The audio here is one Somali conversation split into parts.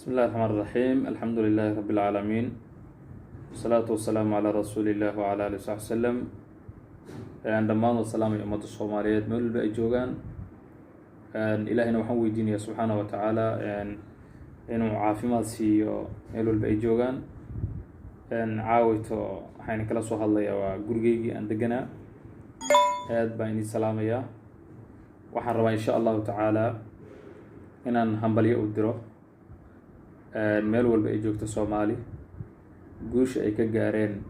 بسم الله الرحمن الرحيم. الحمد لله رب العالمين، والصلاة والسلام على رسول الله وعلى آله وصحبه وسلم. dhammaan salaam iyo ummadda Soomaaliyeed meel walba ay joogaan. Ilaahayna waxaan weydiinayaa subxaanahu wa tacaala inuu caafimaad siiyo meel walba ay joogaan. Caawito waxaan kala soo hadlayaa waa gurigeygii aan deganaa. aad baan idin salaamayaa. waxaan rabaa insha allahu tacaala inaan hambalyo u diro meel walba ay joogto Soomaali, guusha ay ka gaareen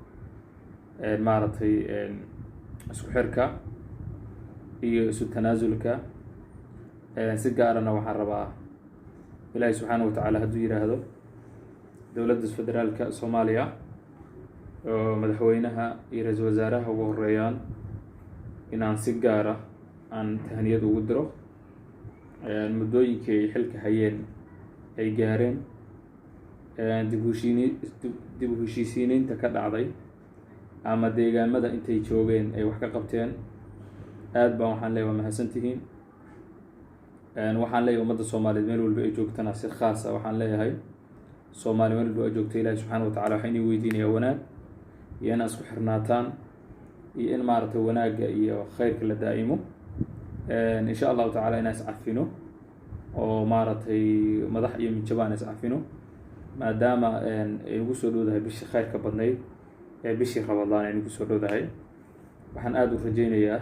maaragtay isku xirka iyo isu tanaasulka. si gaarana waxaan rabaa ilaahay subxaanahu wa tacaala hadduu yiraahdo dowladda federaalka Soomaaliya oo madaxweynaha iyo ra'iisul wasaaraha ugu horeeyaan inaan si gaara aan tahniyad ugu diro muddooyinkii ay xilka hayeen ay gaareen dib u heshiisiinta ka dhacday ama deegaamada intay joogeen ay wax ka qabteen. aad baan waxaan leeyahay waa mahadsantihiin. waxaan leeyahay ummadda Soomaaliyeed meel walba ay joogtana si khaas ah waxaan leeyahay Soomaali meel walba ay joogto ilaahay subxaanahu wa tacaala waxaan idin weydiinayaa wanaag iyo inaad isku xirnaataan iyo in maaragtay wanaagga iyo khayrka la daa'imo. insha allahu tacaala inaan iscafino oo maaragtay madax iyo mijabaan iscafino maadaama ay ugu soo dhowdahay bishii khayrka badnayd ee bishii rabadaan ay ugu soo dhowdahay. waxaan aad u rajaynayaa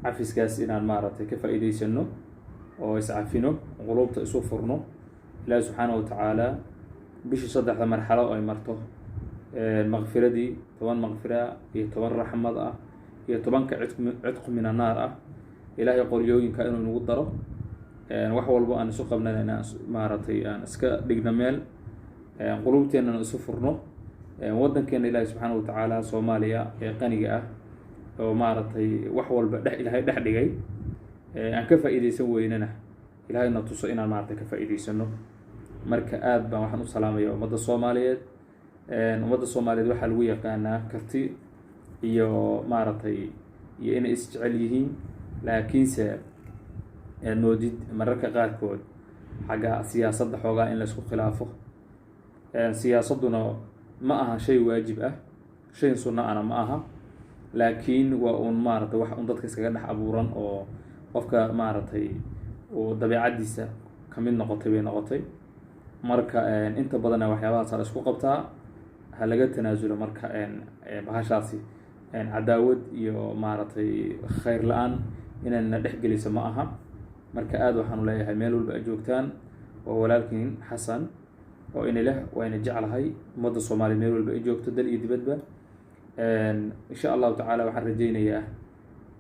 cafiskaas inaan maaragtay ka faa'iidaysano oo iscafino qulubta isu furno. ilaahay subxaanahu wa tacaala bishii saddexda marxalo ay marto maqfiradii 10 maqfira iyo 10 raxmad ah iyo 10 cidqu min annaar ah. ilaahay qolyooyinka inuu nagu daro wax walba aan isu qabnana inaan maaragtay aan iska dhigno meel qulubteena isu furno. waddankeena ilaahay subxaanahu wa tacaala Soomaaliya ee qaniga ah oo maaragtay wax walba ilaahay dhex dhigay aan ka faa'iideysan weynana ilaahayna tuso inaan maaragtay ka faa'iideysano. marka aad baan waxaan u salaamayaa ummadda Soomaaliyeed. ummadda Soomaaliyeed waxaa lagu yaqaanaa karti iyo maaragtay iyo inay isjecel yihiin, laakiinse moodid mararka qaarkood xagga siyaasadda xoogaa in la isku khilaafo. siyaasadduna ma aha shay waajib ah, shay sunno ana ma aha, laakiin waa un maaragtay wax un dadka iskaga dhex abuuran oo qofka maaragtay uu dabeecadiisa ka mid noqotay bay noqotay. marka inta badan waxyaabahaas la isku qabtaa ha laga tanaasulo. marka bahashaasi cadaawad iyo maaragtay khayr la-aan inayna dhex geliso ma aha. marka aad waxaanu leeyahay meel walba ay joogtaan waa walaalkiin xasan oo inileh waa ina jeclahay ummadda Soomaaliyeed meel walba ay joogto dal iyo dibadba. insha allahu tacaala waxaan rajaynayaa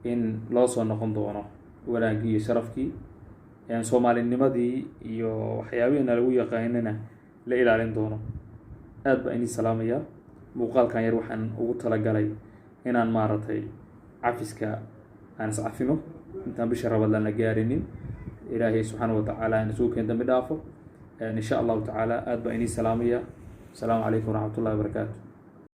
in loo soo noqon doono wanaaggii iyo sharafkii Soomaalinimadii iyo waxyaabihiina lagu yaqaanina la ilaalin doono. aad baan idin salaamayaa. muuqaalkan yar waxaan ugu talagalay inaan maaragtay cafiska aan iscafino intaan bisha rabadaan la gaarinin. ilaahay subxaanahu wa tacaala aan isugu keen dambi dhaafo. insha allahu tacaala aad baan idin salaamayaa. asalaamu calaykum waraxmatullahi wabarakaatu.